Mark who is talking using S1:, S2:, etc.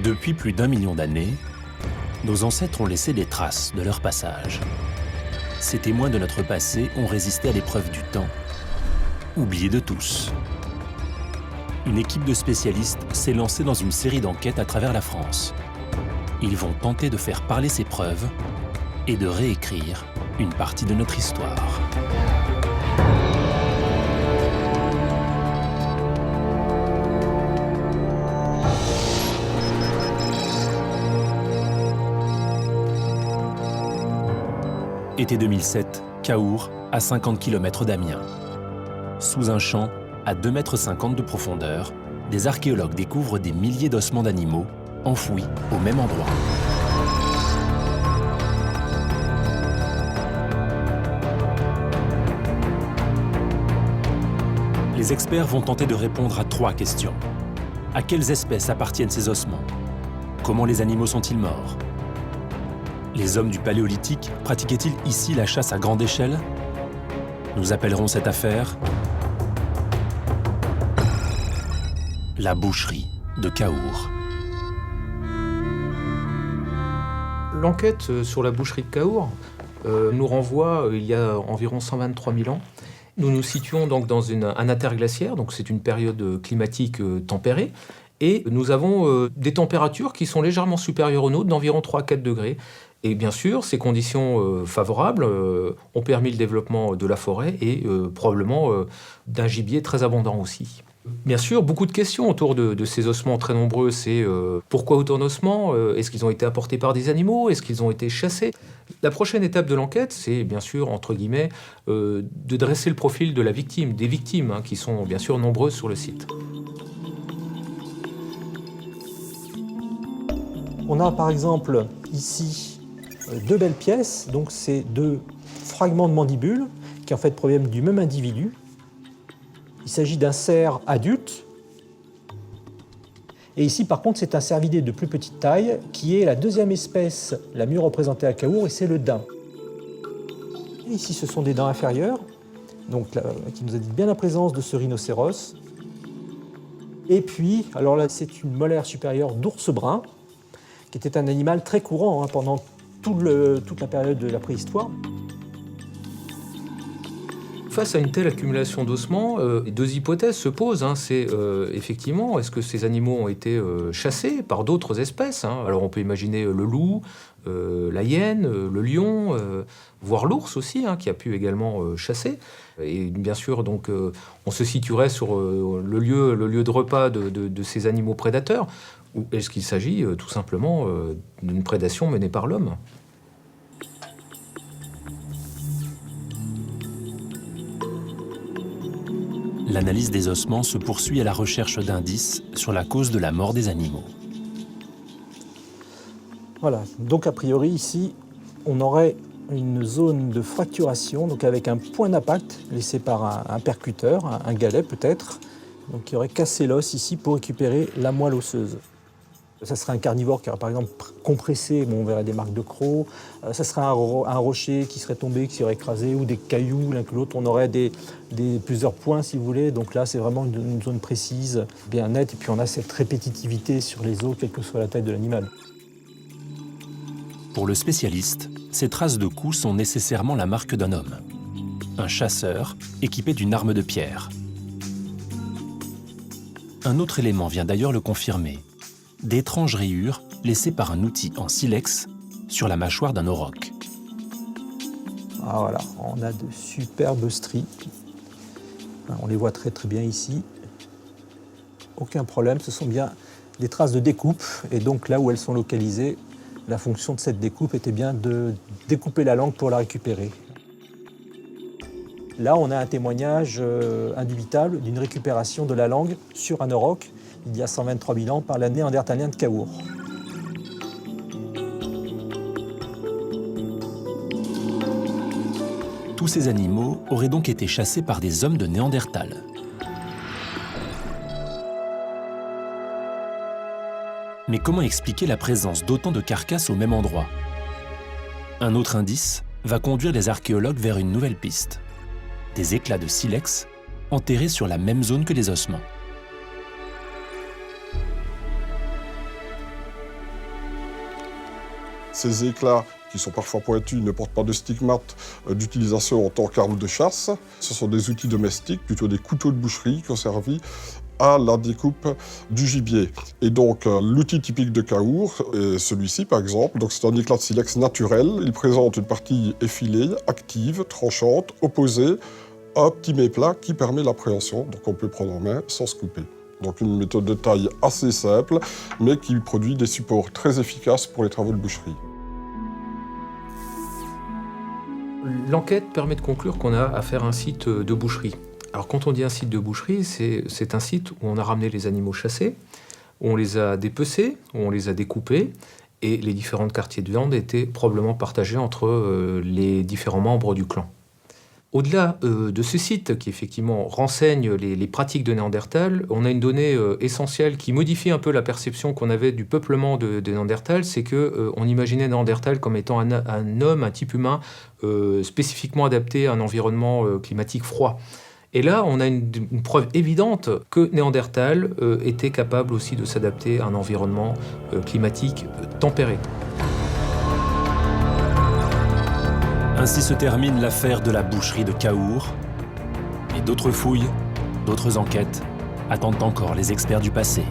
S1: Depuis plus d'1 million d'années, nos ancêtres ont laissé des traces de leur passage. Ces témoins de notre passé ont résisté à l'épreuve du temps, oubliés de tous. Une équipe de spécialistes s'est lancée dans une série d'enquêtes à travers la France. Ils vont tenter de faire parler ces preuves et de réécrire une partie de notre histoire. Été 2007, Cahors, à 50 km d'Amiens. Sous un champ, à 2,50 m de profondeur, des archéologues découvrent des milliers d'ossements d'animaux enfouis au même endroit. Les experts vont tenter de répondre à 3 questions. À quelles espèces appartiennent ces ossements? Comment les animaux sont-ils morts? Les hommes du Paléolithique pratiquaient-ils ici la chasse à grande échelle? Nous appellerons cette affaire la boucherie de Cahors.
S2: L'enquête sur la boucherie de Cahors nous renvoie il y a environ 123 000 ans. Nous nous situons donc dans un interglaciaire, donc c'est une période climatique tempérée, et nous avons des températures qui sont légèrement supérieures aux nôtres, d'environ 3 à 4 degrés. Et bien sûr, ces conditions favorables ont permis le développement de la forêt et probablement d'un gibier très abondant aussi. Bien sûr, beaucoup de questions autour de ces ossements très nombreux. C'est pourquoi autant d'ossements? Est-ce qu'ils ont été apportés par des animaux? Est-ce qu'ils ont été chassés? La prochaine étape de l'enquête, c'est bien sûr, entre guillemets, de dresser le profil de la victime, des victimes, qui sont bien sûr nombreuses sur le site.
S3: On a par exemple ici 2 belles pièces, donc c'est 2 fragments de mandibule qui en fait proviennent du même individu. Il s'agit d'un cerf adulte. Et ici par contre c'est un cervidé de plus petite taille qui est la 2e espèce la mieux représentée à Cahors, et c'est le daim. Et ici ce sont des dents inférieures, donc là, qui nous indiquent bien la présence de ce rhinocéros. Et puis, alors là c'est une molaire supérieure d'ours brun, qui était un animal très courant pendant toute la période de la préhistoire.
S2: Face à une telle accumulation d'ossements, 2 hypothèses se posent. C'est effectivement, est-ce que ces animaux ont été chassés par d'autres espèces? Alors on peut imaginer le loup, la hyène, le lion, voire l'ours aussi, qui a pu également chasser. Et bien sûr, donc, on se situerait sur le lieu de repas de ces animaux prédateurs. Ou est-ce qu'il s'agit tout simplement d'une prédation menée par l'homme?
S1: L'analyse des ossements se poursuit à la recherche d'indices sur la cause de la mort des animaux.
S3: Voilà, donc a priori ici, on aurait une zone de fracturation, donc avec un point d'impact laissé par un percuteur, un galet peut-être, donc qui aurait cassé l'os ici pour récupérer la moelle osseuse. Ça serait un carnivore qui aurait par exemple compressé, on verrait des marques de crocs. Ça serait un rocher qui serait tombé, qui serait écrasé, ou des cailloux l'un que l'autre. On aurait plusieurs points si vous voulez. Donc là c'est vraiment une zone précise, bien nette. Et puis on a cette répétitivité sur les os, quelle que soit la taille de l'animal.
S1: Pour le spécialiste, ces traces de coups sont nécessairement la marque d'un homme. Un chasseur équipé d'une arme de pierre. Un autre élément vient d'ailleurs le confirmer. D'étranges rayures laissées par un outil en silex sur la mâchoire d'un auroch.
S3: Ah voilà, on a de superbes stries. On les voit très très bien ici. Aucun problème, ce sont bien des traces de découpe. Et donc là où elles sont localisées, la fonction de cette découpe était bien de découper la langue pour la récupérer. Là, on a un témoignage indubitable d'une récupération de la langue sur un auroch il y a 123 000 ans par les Néandertaliens de Cahors.
S1: Tous ces animaux auraient donc été chassés par des hommes de Néandertal. Mais comment expliquer la présence d'autant de carcasses au même endroit? Un autre indice va conduire les archéologues vers une nouvelle piste. Des éclats de silex enterrés sur la même zone que les ossements.
S4: Ces éclats, qui sont parfois pointus, ne portent pas de stigmates d'utilisation en tant qu'arme de chasse. Ce sont des outils domestiques, plutôt des couteaux de boucherie qui ont servi à la découpe du gibier. Et donc, l'outil typique de Cahors est celui-ci, par exemple. Donc, c'est un éclat de silex naturel. Il présente une partie effilée, active, tranchante, opposée à un petit méplat qui permet l'appréhension. Donc, on peut prendre en main sans se couper. Donc, une méthode de taille assez simple, mais qui produit des supports très efficaces pour les travaux de boucherie.
S2: L'enquête permet de conclure qu'on a affaire à un site de boucherie. Alors quand on dit un site de boucherie, c'est un site où on a ramené les animaux chassés, où on les a dépecés, où on les a découpés, et les différents quartiers de viande étaient probablement partagés entre les différents membres du clan. Au-delà de ce site qui effectivement renseigne les pratiques de Néandertal, on a une donnée essentielle qui modifie un peu la perception qu'on avait du peuplement de Néandertal, c'est qu'on imaginait Néandertal comme étant un homme, un type humain spécifiquement adapté à un environnement climatique froid. Et là, on a une preuve évidente que Néandertal était capable aussi de s'adapter à un environnement climatique tempéré.
S1: Ainsi se termine l'affaire de la boucherie de Cahors. Et d'autres fouilles, d'autres enquêtes attendent encore les experts du passé.